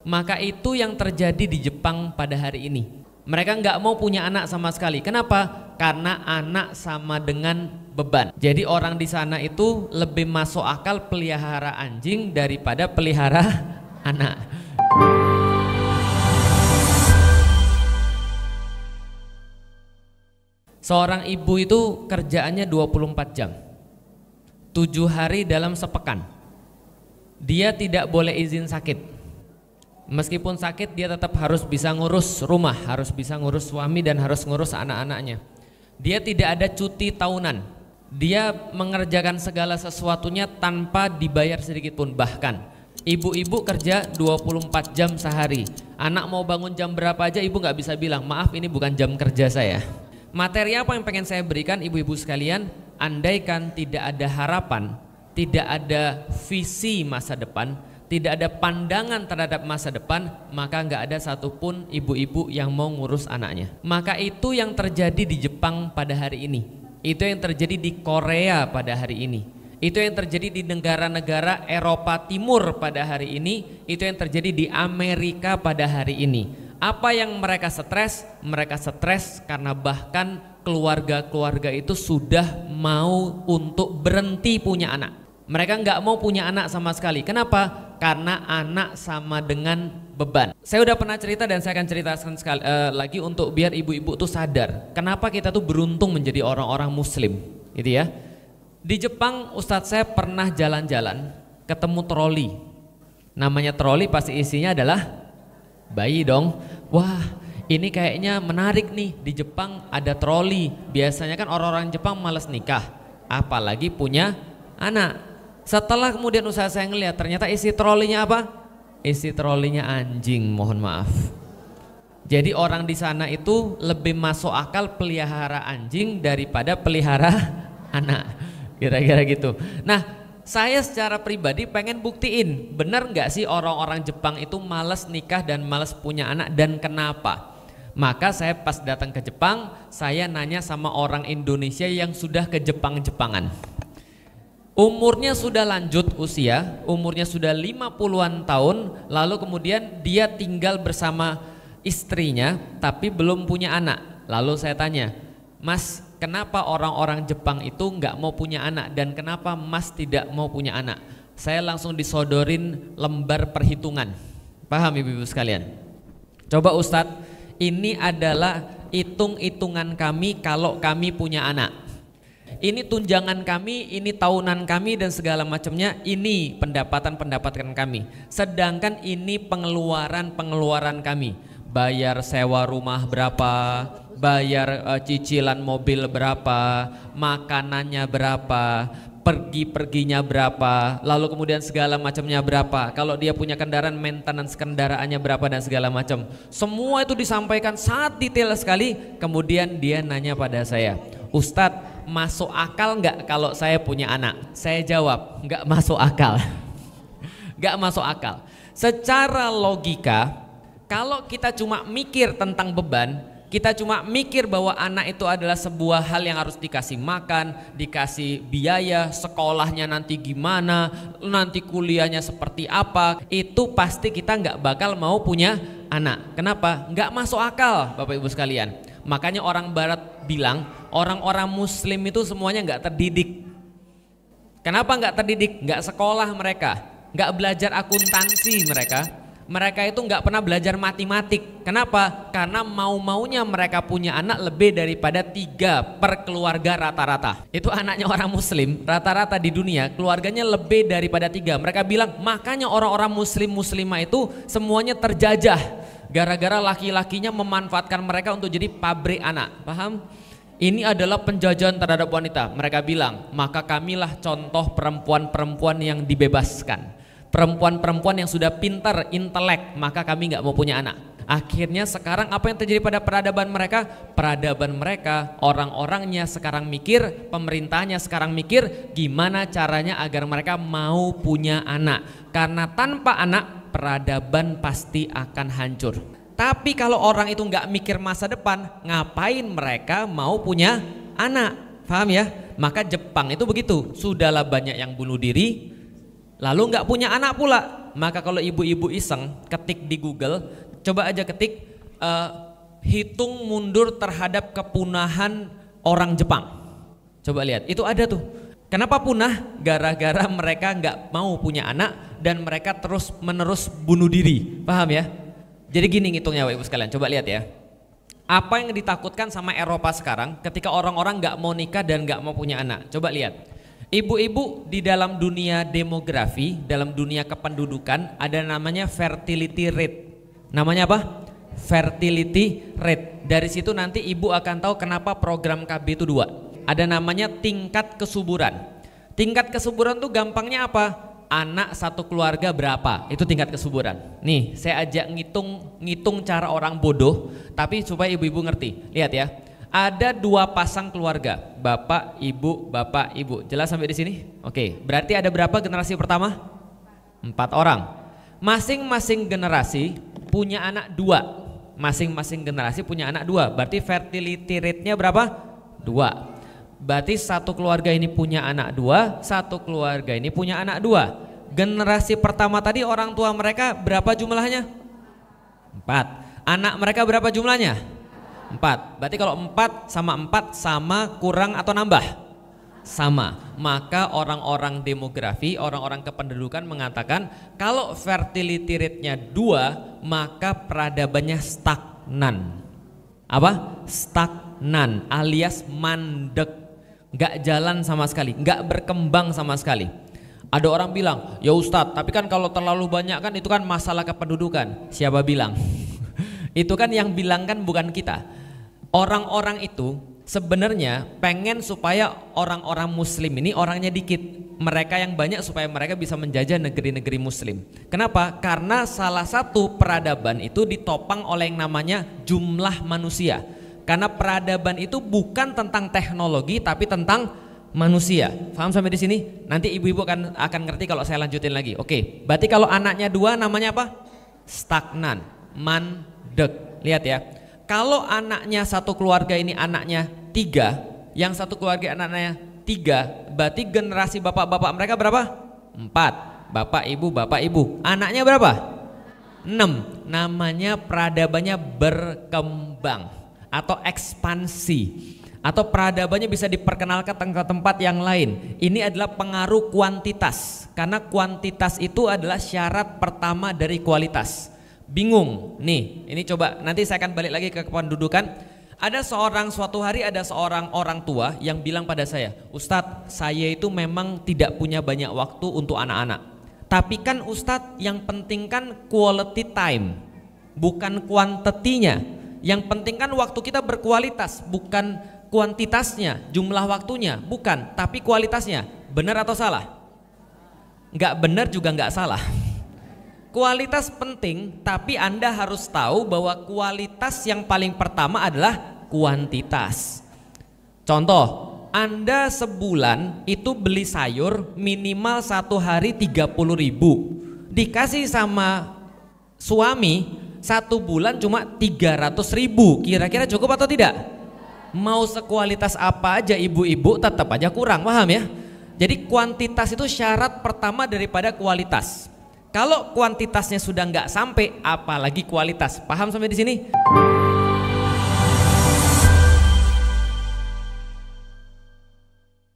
Maka itu yang terjadi di Jepang pada hari ini. Mereka nggak mau punya anak sama sekali. Kenapa? Karena anak sama dengan beban. Jadi orang di sana itu lebih masuk akal pelihara anjing daripada pelihara anak. Seorang ibu itu kerjaannya 24 jam 7 hari dalam sepekan. Dia tidak boleh izin sakit. Meskipun sakit dia tetap harus bisa ngurus rumah, harus bisa ngurus suami dan harus ngurus anak-anaknya. Dia tidak ada cuti tahunan. Dia mengerjakan segala sesuatunya tanpa dibayar sedikit pun. Bahkan ibu-ibu kerja 24 jam sehari. Anak mau bangun jam berapa aja ibu nggak bisa bilang, maaf ini bukan jam kerja saya. Materi apa yang pengen saya berikan ibu-ibu sekalian? Andaikan tidak ada harapan, tidak ada visi masa depan, tidak ada pandangan terhadap masa depan, maka nggak ada satupun ibu-ibu yang mau ngurus anaknya. Maka itu yang terjadi di Jepang pada hari ini. Itu yang terjadi di Korea pada hari ini. Itu yang terjadi di negara-negara Eropa Timur pada hari ini. Itu yang terjadi di Amerika pada hari ini. Apa yang mereka stres? Mereka stres karena bahkan keluarga-keluarga itu sudah mau untuk berhenti punya anak. Mereka nggak mau punya anak sama sekali. Kenapa? Karena anak sama dengan beban. Saya udah pernah cerita dan saya akan ceritakan lagi untuk biar ibu-ibu tuh sadar kenapa kita tuh beruntung menjadi orang-orang muslim, gitu ya. Di Jepang Ustadz saya pernah jalan-jalan ketemu troli. Namanya troli pasti isinya adalah bayi dong. Wah, ini kayaknya menarik nih, di Jepang ada troli. Biasanya kan orang-orang Jepang males nikah, apalagi punya anak. Setelah kemudian usaha saya ngeliat, ternyata isi trolinya apa? Isi trolinya anjing, mohon maaf. Jadi orang di sana itu lebih masuk akal pelihara anjing daripada pelihara anak, kira-kira gitu. Nah, saya secara pribadi pengen buktiin, benar nggak sih orang-orang Jepang itu malas nikah dan malas punya anak, dan kenapa? Maka saya pas datang ke Jepang, saya nanya sama orang Indonesia yang sudah ke Jepang-Jepangan. Umurnya sudah lanjut usia, umurnya sudah 50-an tahun, lalu kemudian dia tinggal bersama istrinya tapi belum punya anak. Lalu saya tanya, Mas, kenapa orang-orang Jepang itu nggak mau punya anak dan kenapa Mas tidak mau punya anak? Saya langsung disodorin lembar perhitungan. Paham ibu-ibu sekalian? Coba Ustadz, ini adalah hitung-hitungan kami kalau kami punya anak. Ini tunjangan kami, ini tahunan kami dan segala macamnya, ini pendapatan kami. Sedangkan ini pengeluaran kami. Bayar sewa rumah berapa, bayar cicilan mobil berapa, makanannya berapa, pergi-perginya berapa, lalu kemudian segala macamnya berapa. Kalau dia punya kendaraan, maintenance kendaraannya berapa dan segala macam. Semua itu disampaikan sangat detail sekali. Kemudian dia nanya pada saya, Ustadz, masuk akal nggak kalau saya punya anak? Saya jawab, nggak masuk akal. Nggak masuk akal. Secara logika, kalau kita cuma mikir tentang beban, kita cuma mikir bahwa anak itu adalah sebuah hal yang harus dikasih makan, dikasih biaya, sekolahnya nanti gimana, nanti kuliahnya seperti apa, itu pasti kita nggak bakal mau punya anak. Kenapa? Nggak masuk akal, Bapak Ibu sekalian. Makanya orang Barat bilang orang-orang Muslim itu semuanya nggak terdidik. Kenapa nggak terdidik? Nggak sekolah mereka, nggak belajar akuntansi mereka. Mereka itu nggak pernah belajar matematik. Kenapa? Karena mau-maunya mereka punya anak lebih daripada 3 per keluarga rata-rata. Itu anaknya orang Muslim rata-rata di dunia keluarganya lebih daripada 3. Mereka bilang makanya orang-orang Muslim-Muslimah itu semuanya terjajah. Gara-gara laki-lakinya memanfaatkan mereka untuk jadi pabrik anak. Paham? Ini adalah penjajahan terhadap wanita. Mereka bilang, maka kamilah contoh perempuan-perempuan yang dibebaskan. Perempuan-perempuan yang sudah pintar, intelek, maka kami nggak mau punya anak. Akhirnya sekarang apa yang terjadi pada peradaban mereka? Peradaban mereka, orang-orangnya sekarang mikir, pemerintahnya sekarang mikir gimana caranya agar mereka mau punya anak. Karena tanpa anak, peradaban pasti akan hancur. Tapi kalau orang itu nggak mikir masa depan, ngapain mereka mau punya anak? Paham ya? Maka Jepang itu begitu, sudahlah banyak yang bunuh diri, lalu nggak punya anak pula. Maka kalau ibu-ibu iseng ketik di Google, coba aja ketik hitung mundur terhadap kepunahan orang Jepang. Coba lihat, itu ada tuh. Kenapa punah? Gara-gara mereka nggak mau punya anak dan mereka terus menerus bunuh diri. Paham ya? Jadi gini ngitungnya Bapak Ibu sekalian, coba lihat ya. Apa yang ditakutkan sama Eropa sekarang ketika orang-orang nggak mau nikah dan nggak mau punya anak? Coba lihat. Ibu-ibu di dalam dunia demografi, dalam dunia kependudukan ada namanya fertility rate. Namanya apa? Fertility rate. Dari situ nanti ibu akan tahu kenapa program KB itu 2. Ada namanya tingkat kesuburan. Tingkat kesuburan tuh gampangnya apa? Anak satu keluarga berapa? Itu tingkat kesuburan. Nih, saya ajak ngitung cara orang bodoh, tapi supaya ibu-ibu ngerti. Lihat ya. Ada 2 pasang keluarga, bapak, ibu. Jelas sampai di sini? Oke, berarti ada berapa generasi pertama? 4 orang. Masing-masing generasi punya anak 2. Masing-masing generasi punya anak 2. Berarti fertility rate-nya berapa? 2. Berarti satu keluarga ini punya anak 2, satu keluarga ini punya anak 2. Generasi pertama tadi orang tua mereka berapa jumlahnya? 4. Anak mereka berapa jumlahnya? 4. Berarti kalau 4 sama kurang atau nambah? Sama. Maka orang-orang demografi, orang-orang kependudukan mengatakan kalau fertility rate-nya 2, maka peradabannya stagnan. Apa? Stagnan alias mandek. Nggak jalan sama sekali, nggak berkembang sama sekali. Ada orang bilang, ya Ustadz, tapi kan kalau terlalu banyak kan itu kan masalah kependudukan. Siapa bilang? Itu kan yang bilang kan bukan kita. Orang-orang itu sebenarnya pengen supaya orang-orang muslim ini orangnya dikit, mereka yang banyak supaya mereka bisa menjajah negeri-negeri muslim. Kenapa? Karena salah satu peradaban itu ditopang oleh yang namanya jumlah manusia. Karena peradaban itu bukan tentang teknologi tapi tentang manusia. Paham sampai di sini? Nanti ibu-ibu akan ngerti kalau saya lanjutin lagi. Oke, berarti kalau anaknya 2 namanya apa? Stagnan, mandek. Lihat ya. Kalau anaknya satu keluarga ini anaknya 3, yang satu keluarga anaknya 3, berarti generasi bapak-bapak mereka berapa? 4. Bapak ibu. Anaknya berapa? 6. Namanya peradabannya berkembang atau ekspansi, atau peradabannya bisa diperkenalkan ke tempat yang lain. Ini adalah pengaruh kuantitas, karena kuantitas itu adalah syarat pertama dari kualitas. Bingung nih, ini coba nanti saya akan balik lagi ke kependudukan. Ada suatu hari ada seorang orang tua yang bilang pada saya, Ustadz, saya itu memang tidak punya banyak waktu untuk anak-anak, tapi kan Ustadz yang penting kan quality time, bukan kuantitinya. Yang penting kan waktu kita berkualitas, bukan kuantitasnya, jumlah waktunya, bukan, tapi kualitasnya. Benar atau salah? Nggak benar juga nggak salah. Kualitas penting, tapi Anda harus tahu bahwa kualitas yang paling pertama adalah kuantitas. Contoh, Anda sebulan itu beli sayur minimal 1 hari 30.000, dikasih sama suami 1 bulan cuma 300.000, kira-kira cukup atau tidak? Mau sekualitas apa aja ibu-ibu tetap aja kurang, paham ya? Jadi kuantitas itu syarat pertama daripada kualitas. Kalau kuantitasnya sudah nggak sampai, apalagi kualitas. Paham sampai di sini?